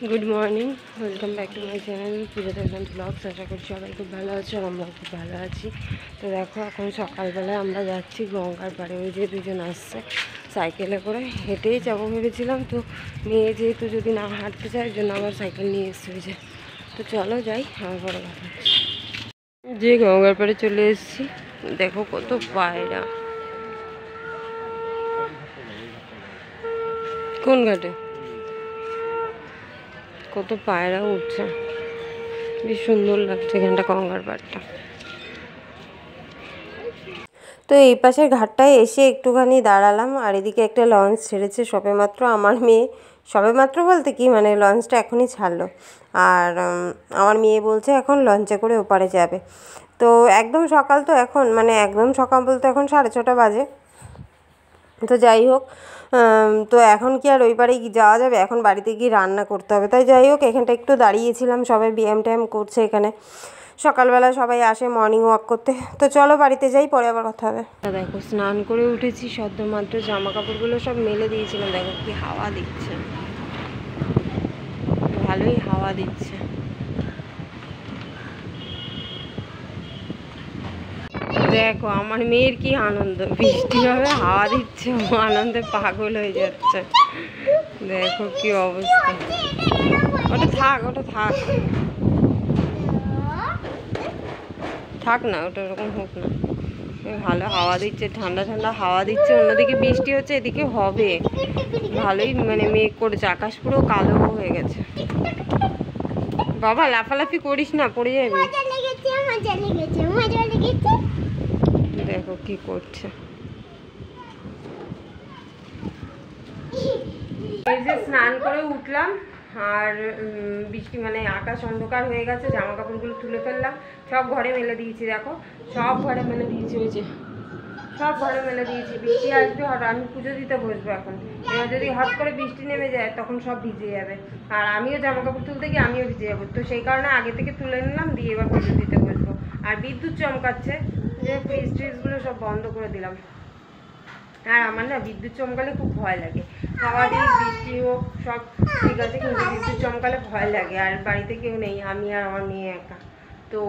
Good morning, welcome back to my channel Puja Debnath blogs. আশা করি সবাই খুব ভালো আছে আর আমরাও খুব ভালো আছি। তো দেখো, এখন সকালবেলায় আমরা যাচ্ছি গঙ্গার পাড়ে। ওই যে দুজন আসছে সাইকেলে করে, হেঁটেই যাবো ভেবেছিলাম, তো মেয়ে যেহেতু যদি না হাঁটতে চায় ওই জন্য আবার সাইকেল নিয়ে এসছে যে। তো চলো যাই, আমার বড় কথা যে গঙ্গার পাড়ে চলে এসেছি। দেখো কত পায়রা। কোন ঘাটে? কত পায়রা উঠছে, বেশ সুন্দর লাগছে এখানটা গঙ্গার পাড়টা। তো এই পাশের ঘাটটায় এসে একটুখানি দাঁড়ালাম, আর এদিকে একটা লঞ্চ ছেড়েছে সবেমাত্র। আমার মেয়ে সবেমাত্র বলতে কি, মানে লঞ্চটা এখনই ছাড়লো, আর আমার মেয়ে বলছে এখন লঞ্চে করে ওপারে যাবে। তো একদম সকাল, তো এখন মানে একদম সকাল বলতে এখন 6:30 বাজে। তো যাই হোক, তো এখন কি আর ওই পারে যাওয়া যাবে? এখন বাড়িতে গিয়ে রান্না করতে হবে। তাই যাই হোক, এখানটা একটু দাঁড়িয়েছিলাম, সবাই ব্যায়াম ট্যায়াম করছে এখানে। সকালবেলা সবাই আসে মর্নিং ওয়াক করতে। তো চলো বাড়িতে যাই, পরে আবার কথা হবে। দেখো, স্নান করে উঠেছি সদ্য মাত্র, জামা কাপড়গুলো সব মেলে দিয়েছিলাম। দেখো কি হাওয়া দিচ্ছে, ভালোই হাওয়া দিচ্ছে। দেখো আমার মেয়ের কি আনন্দ, বৃষ্টি হবে হাওয়া দিচ্ছে, ও আনন্দে পাগল হয়ে যাচ্ছে। দেখো কি অবস্থা। ওটা থাক, ওটা থাক, থাক না, ওটা ওরকম হোক না। ভালো হাওয়া দিচ্ছে, ঠান্ডা ঠান্ডা হাওয়া দিচ্ছে। অন্যদিকে বৃষ্টি হচ্ছে, এদিকে হবে। ভালোই মানে মেঘ করেছে, আকাশ পুরো কালো হয়ে গেছে। বাবা লাফালাফি করিস না, পড়ে যাবি। দেখো কি করছে। এই যে স্নান করে উঠলাম, আর বৃষ্টি মানে আকাশ অন্ধকার হয়ে গেছে। জামা কাপড়গুলো তুলে ফেললাম, সব ঘরে মেলে দিয়েছি। দেখো সব ঘরে মেলে দিয়েছি, ওই যে সব ঘরে মেলে দিয়েছি। বৃষ্টি আসবে, আর আমি পুজো দিতে বসবো এখন। এবার যদি হট করে বৃষ্টি নেমে যায় তখন সব ভিজে যাবে, আর আমিও জামা কাপড় তুলতে গিয়ে আমিও ভিজে যাবো। তো সেই কারণে আগে থেকে তুলে নিলাম, দিয়ে এবার পুজো দিতে বসবো। আর বিদ্যুৎ চমকাচ্ছে, যে ফ্রিজ ট্রিজগুলো সব বন্ধ করে দিলাম। আর আমার না বিদ্যুৎ চমকালে খুব ভয় লাগে। হাওয়া দিয়ে বৃষ্টি হোক সব ঠিক আছে, কিন্তু বিদ্যুৎ চমকালে ভয় লাগে। আর বাড়িতে কেউ নেই, আমি আর আমার মেয়ে একা, তো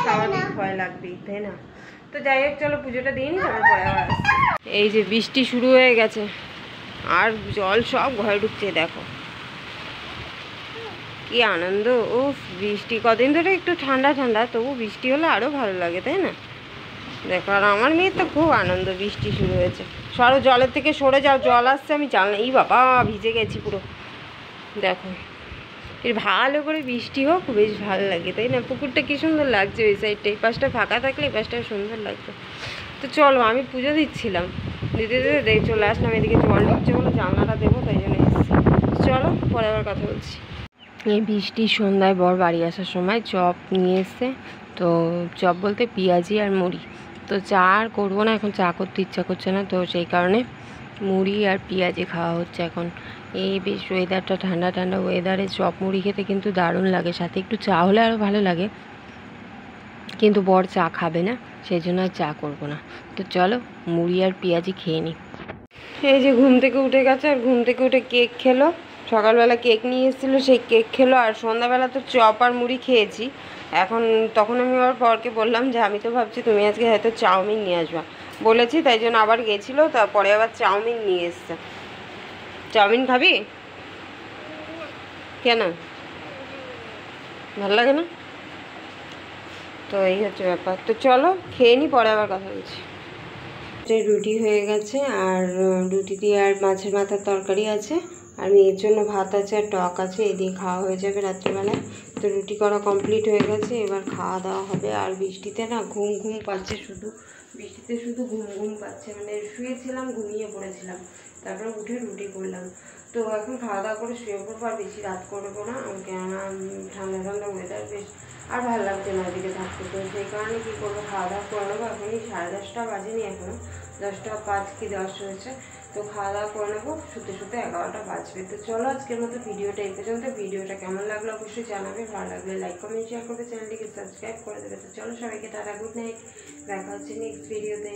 স্বাভাবিক ভয় লাগবেই, তাই না? তো যাই হোক, চলো পুজোটা দিয়ে নি, তারপর পরে আবার আসছি। এই যে বৃষ্টি শুরু হয়ে গেছে, আর জল সব ঘরে ঢুকছে। দেখো কি আনন্দ। ও বৃষ্টি কদিন ধরে একটু ঠান্ডা ঠান্ডা, তবু বৃষ্টি হলে আরও ভালো লাগে, তাই না? দেখো, আর আমার মেয়ের তো খুব আনন্দ, বৃষ্টি শুরু হয়েছে। সরো, জলের থেকে সরে যাও, জল আসছে। আমি জানলাম, এই বাবা ভিজে গেছি পুরো। দেখো এর ভালো করে বৃষ্টি হোক, বেশ ভালো লাগে, তাই না? পুকুরটা কি সুন্দর লাগছে ওই সাইডটা, এই পাশটা ফাঁকা থাকলে এই পাশটা সুন্দর লাগতো। তো চলো, আমি পুজো দিচ্ছিলাম, দিতে দিতে দেখে চলে আসলাম। এদিকে জল ঢুকছে বলে জানলাটা দেবো, তাই জন্য এসেছি। চলো পরে আবার কথা বলছি। এই বৃষ্টির সন্ধ্যায় বর বাড়ি আসার সময় চপ নিয়ে এসছে। তো চপ বলতে পেঁয়াজি আর মুড়ি। তো চা আর করবো না, এখন চা করতে ইচ্ছা করছে না, তো সেই কারণে মুড়ি আর পেঁয়াজি খাওয়া হচ্ছে এখন। এই বেশ ওয়েদারটা ঠান্ডা ঠান্ডা, ওয়েদারে চপ মুড়ি খেতে কিন্তু দারুণ লাগে, সাথে একটু চা হলে আরও ভালো লাগে। কিন্তু বর চা খাবে না, সেই জন্য আর চা করবো না। তো চলো মুড়ি আর পেঁয়াজি খেয়ে নিই। এই যে ঘুম থেকে উঠে গেছে, আর ঘুম থেকে উঠে কেক খেলো। সকালবেলা কেক নিয়ে এসেছিলো, সেই কেক খেলো। আর সন্ধ্যাবেলা তো চপ আর মুড়ি খেয়েছি। এখন তখন আমি আমার বরকে বললাম যে আমি তো ভাবছি তুমি আজকে হয়তো চাউমিন নিয়ে আসবা বলেছি, তাই জন্য আবার গেছিলো, তারপরে আবার চাউমিন নিয়ে এসছে। চাউমিন খাবি? কেন, ভালো লাগে না? তো এই হচ্ছে ব্যাপার। তো চলো খেয়ে নিই, পরে আবার কথা বলছি। রুটি হয়ে গেছে, আর রুটি দিয়ে আর মাছের মাথার তরকারি আছে, আর মেয়ের জন্য ভাত আছে আর টক আছে, এই দিয়ে খাওয়া হয়ে যাবে রাত্রিবেলায়। তো রুটি করা কমপ্লিট হয়ে গেছে, এবার খাওয়া দাওয়া হবে। আর বৃষ্টিতে না ঘুম ঘুম পাচ্ছে, শুধু বৃষ্টিতে শুধু ঘুম ঘুম পাচ্ছে। মানে শুয়েছিলাম, ঘুমিয়ে পড়েছিলাম, তারপরে উঠে রুটি করলাম। তো এখন খাওয়া দাওয়া করে শুয়ে পড়বো, আর বেশি রাত করবো না, কেননা ঠান্ডা ঠান্ডা ওয়েদার বেশ আর ভালো লাগছে না ওদিকে থাকতে। তো সেই কারণে কী করবো, খাওয়া দাওয়া করে নেবো। এখনই 10:30 বাজেনি, এখনও 10:05 কি 10 হয়েছে। তো খাওয়া দাওয়া করে নেবো, শুতে শুতে 11টা বাজবে। তো চলো আজকের মতো ভিডিওটা এই পর্যন্ত। ভিডিওটা কেমন লাগলো অবশ্যই জানাবে, ভালো লাগলে লাইক কমেন্ট শেয়ার করবে, চ্যানেলটিকে সাবস্ক্রাইব করে দেবে। তো চলো সবাইকে টাটা, গুড নাইট, দেখা হচ্ছে নেক্সট ভিডিওতে।